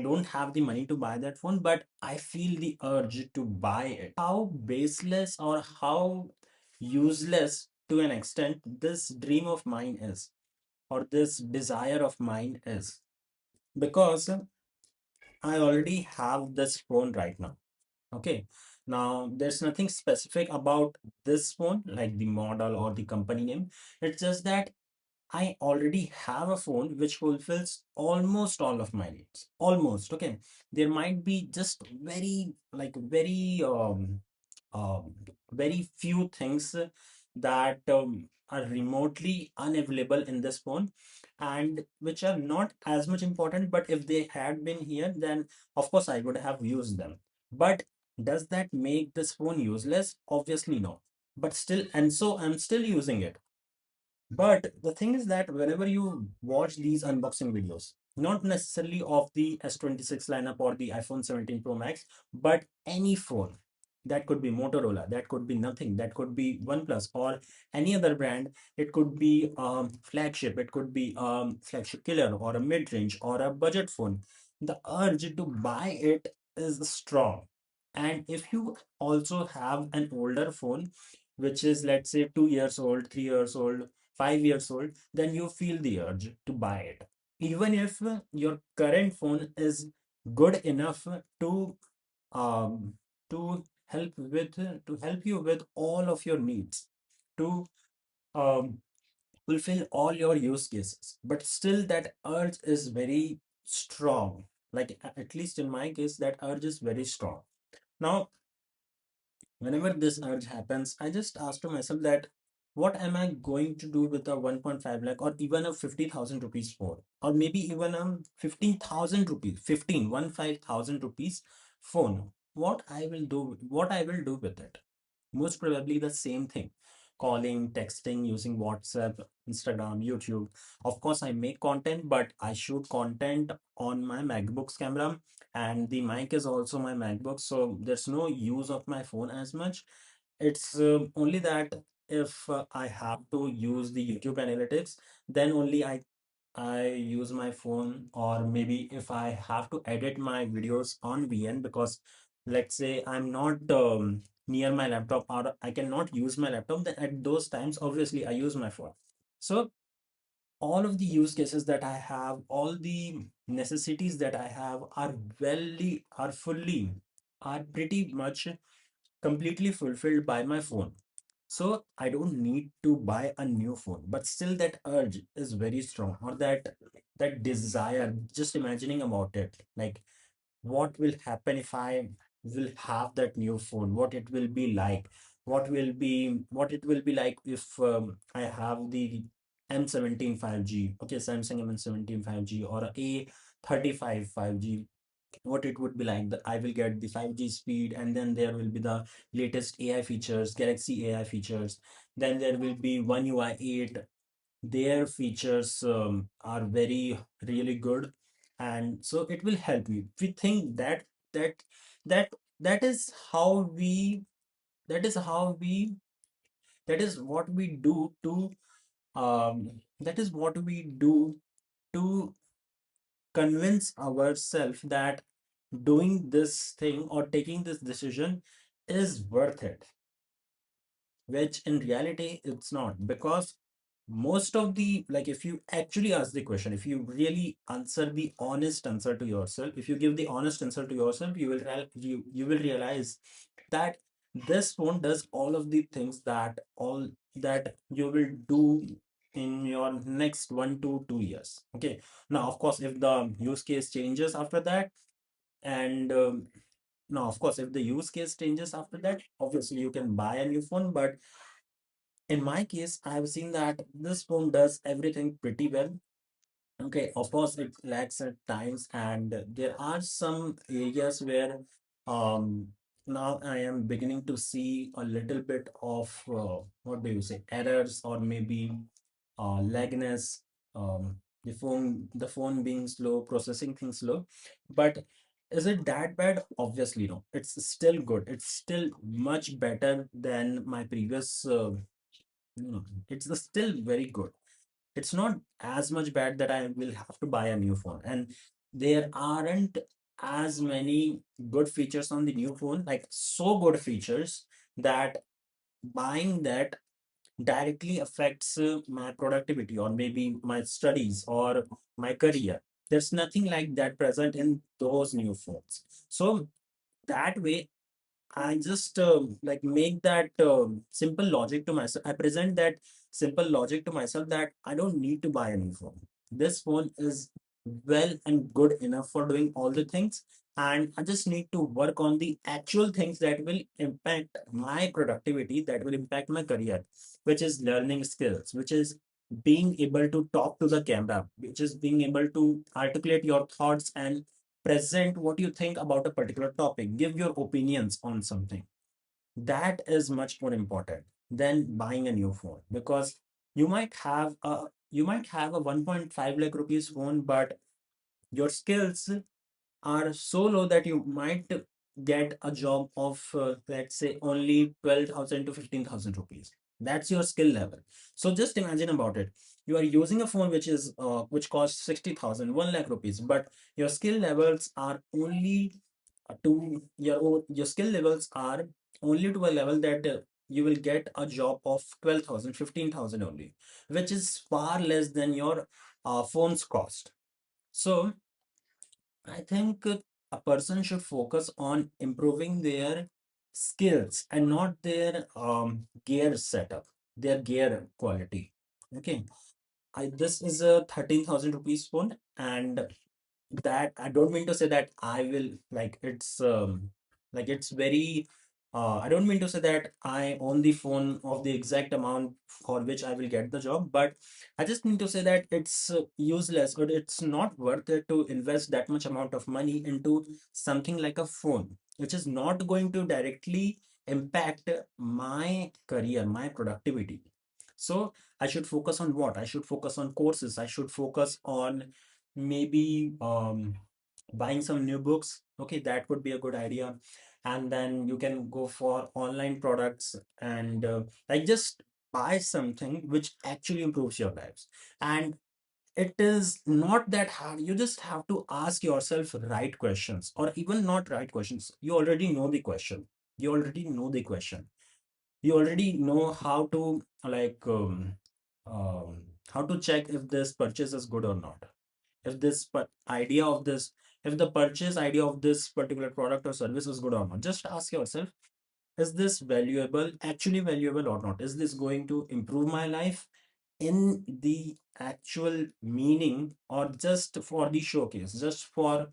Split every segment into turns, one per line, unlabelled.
don't have the money to buy that phone, but I feel the urge to buy it. How baseless or how useless to an extent this dream of mine is, or this desire of mine is, because I already have this phone right now. Okay. Now, there's nothing specific about this phone, like the model or the company name. It's just that I already have a phone which fulfills almost all of my needs. Almost, okay. There might be just um, very few things that are remotely unavailable in this phone, and which are not as much important. But if they had been here, then of course I would have used them. But does that make this phone useless? Obviously no. But still, and so I'm still using it. But the thing is that whenever you watch these unboxing videos, not necessarily of the S26 lineup or the iPhone 17 Pro Max, but any phone, that could be Motorola, that could be nothing, that could be OnePlus or any other brand, it could be flagship, it could be flagship killer or a mid-range or a budget phone. The urge to buy it is strong. And if you also have an older phone, which is let's say 2 years old, 3 years old, 5 years old, then you feel the urge to buy it. Even if your current phone is good enough um, to help you with all of your needs, to um, fulfill all your use cases, but still that urge is very strong. Like at least in my case, that urge is very strong. Now, whenever this urge happens, I just ask to myself that what am I going to do with a 1.5 lakh or even a 50,000 rupees phone, or maybe even a 15,000 rupees, 15,000 rupees phone? What I will do with it? Most probably the same thing: calling, texting, using WhatsApp, Instagram, YouTube. Of course, I make content, but I shoot content on my MacBook's camera, and the mic is also my MacBook, so there's no use of my phone as much. It's only that if I have to use the YouTube analytics, then only I use my phone, or maybe if I have to edit my videos on VN, because let's say I'm not near my laptop, or I cannot use my laptop, then at those times, obviously, I use my phone. So all of the use cases that I have, all the necessities that I have are pretty much completely fulfilled by my phone. So I don't need to buy a new phone, but still that urge is very strong, or that desire, just imagining about it, like what will happen if I will have that new phone, what it will be like, what it will be like if I have the M17 5G, okay, Samsung M17 5G, or a A35 5G, what it would be like. That I will get the 5G speed, and then there will be the latest AI features, Galaxy AI features. Then there will be One UI 8. Their features are very really good, and so it will help you. We think that that that is how we that is how we that is what we do to that is what we do to convince ourselves that doing this thing or taking this decision is worth it, which in reality it's not. Because most of the, like, if you actually ask the question, if you really answer the honest answer to yourself, if you give the honest answer to yourself, you will realize that this phone does all of the things that you will do in your next 1 to 2 years. Okay. Now of course, if the use case changes after that, and now of course, if the use case changes after that, obviously you can buy a new phone. But in my case, I've seen that this phone does everything pretty well. Okay, of course, it lags at times, and there are some areas where um now I am beginning to see a little bit of what do you say, errors, or maybe lagness, the phone being slow, processing things slow. But is it that bad? Obviously no. It's still good. It's still much better than my previous it's still very good. It's not as much bad that I will have to buy a new phone. And there aren't as many good features on the new phone, like so good features that buying that directly affects my productivity or maybe my studies or my career. There's nothing like that present in those new phones. So that way, I just like make that simple logic to myself. I present that simple logic to myself that I don't need to buy a new phone. This phone is well and good enough for doing all the things. And I just need to work on the actual things that will impact my productivity, that will impact my career, which is learning skills, which is being able to talk to the camera, which is being able to articulate your thoughts and present what you think about a particular topic, give your opinions on something. That is much more important than buying a new phone, because you might have a 1.5 lakh rupees phone, but your skills are so low that you might get a job of let's say only 12,000 to 15,000 rupees. That's your skill level. So just imagine about it. You are using a phone which costs 60,000, 1 lakh rupees, but your skill levels are only your skill levels are only to a level that you will get a job of 12,000, 15,000 only, which is far less than your phone's cost. So I think a person should focus on improving their skills and not their gear setup, their gear quality. Okay, this is a 13,000 rupees phone, and that I don't mean to say that I will like it's very I don't mean to say that I own the phone of the exact amount for which I will get the job, but I just need to say that it's useless, or it's not worth it to invest that much amount of money into something like a phone, which is not going to directly impact my career, my productivity. So I should focus on what? I should focus on courses. I should focus on maybe buying some new books. Okay, that would be a good idea. And then you can go for online products and like just buy something which actually improves your lives. And it is not that hard. You just have to ask yourself right questions, or even not right questions. You already know the question. You already know the question. You already know how to um, how to check if this purchase is good or not, if idea of this, if the purchase idea of this particular product or service is good or not. Just ask yourself, is this valuable, actually valuable or not? Is this going to improve my life in the actual meaning, or just for the showcase, just for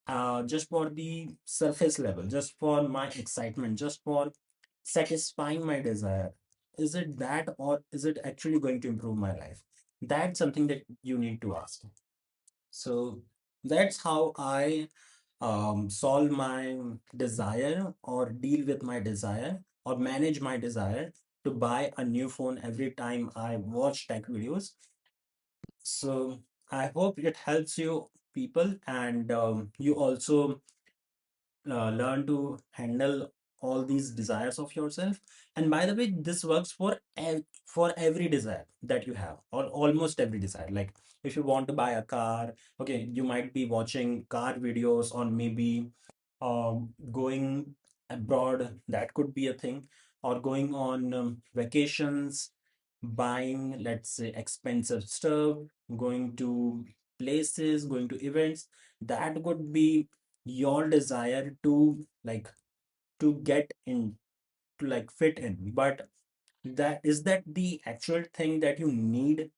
the surface level, just for my excitement, just for satisfying my desire? Is it that, or is it actually going to improve my life? That's something that you need to ask. So that's how I solve my desire, or deal with my desire, or manage my desire to buy a new phone every time I watch tech videos. So I hope it helps you people, and you also learn to handle all these desires of yourself. And by the way, this works for for every desire that you have, or almost every desire. Like if you want to buy a car, okay, you might be watching car videos, or maybe going abroad, that could be a thing, or going on vacations, buying, let's say, expensive stuff, going to places, going to events. That could be your desire to to get in, to fit in. But that the actual thing that you need?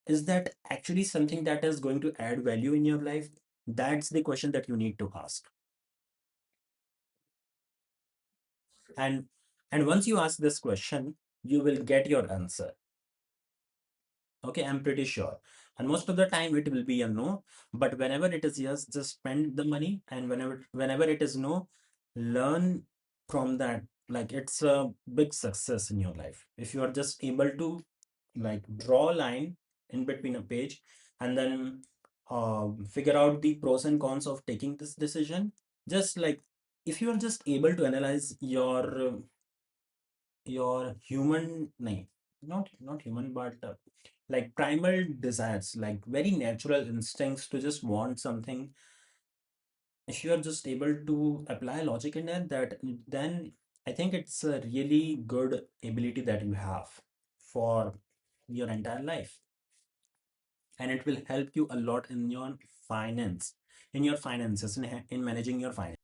Is that actually something that is going to add value in your life? That's the question that you need to ask. And once you ask this question, you will get your answer. Okay, I'm pretty sure. And most of the time it will be a no. But whenever it is yes, just spend the money. And whenever it is no, learn from that. Like it's a big success in your life. If you are just able to draw a line in between a page, and then figure out the pros and cons of taking this decision. Just like if you are just able to analyze your human, nahi, not human, but like primal desires, like very natural instincts to just want something. If you are just able to apply logic in it, that then I think it's a really good ability that you have for your entire life, and it will help you a lot in your finances, in managing your finance.